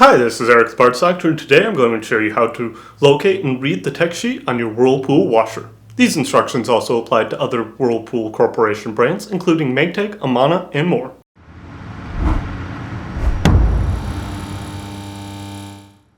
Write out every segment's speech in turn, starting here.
Hi, this is Eric the Parts Doctor, and today I'm going to show you how to locate and read the tech sheet on your Whirlpool washer. These instructions also apply to other Whirlpool Corporation brands, including Maytag, Amana, and more.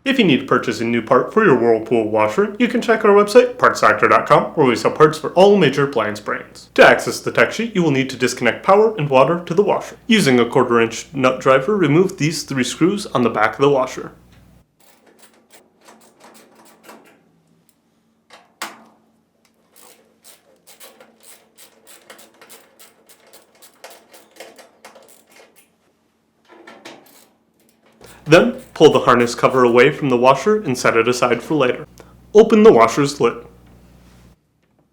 If you need to purchase a new part for your Whirlpool washer, you can check our website, partsdoctor.com, where we sell parts for all major appliance brands. To access the tech sheet, you will need to disconnect power and water to the washer. Using a 1/4 inch nut driver, remove these 3 screws on the back of the washer. Then, pull the harness cover away from the washer and set it aside for later. Open the washer's lid.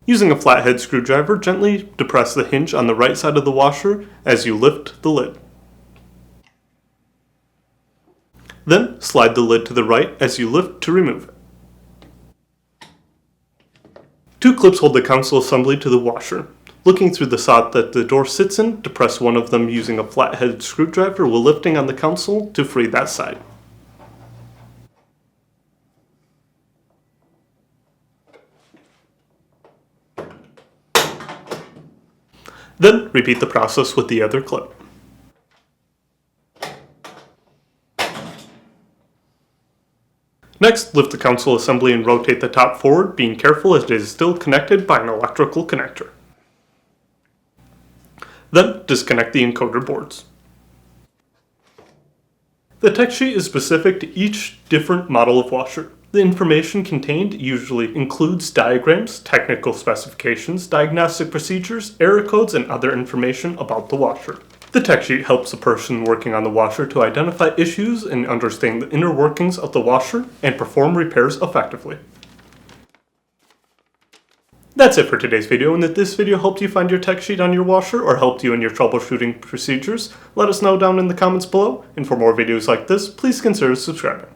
Using a flathead screwdriver, gently depress the hinge on the right side of the washer as you lift the lid. Then, slide the lid to the right as you lift to remove it. 2 clips hold the console assembly to the washer. Looking through the slot that the door sits in, depress one of them using a flathead screwdriver while lifting on the console to free that side. Then repeat the process with the other clip. Next, lift the console assembly and rotate the top forward, being careful as it is still connected by an electrical connector. Then, disconnect the encoder boards. The tech sheet is specific to each different model of washer. The information contained usually includes diagrams, technical specifications, diagnostic procedures, error codes, and other information about the washer. The tech sheet helps the person working on the washer to identify issues and understand the inner workings of the washer and perform repairs effectively. That's it for today's video, and if this video helped you find your tech sheet on your washer or helped you in your troubleshooting procedures, let us know down in the comments below, and for more videos like this, please consider subscribing.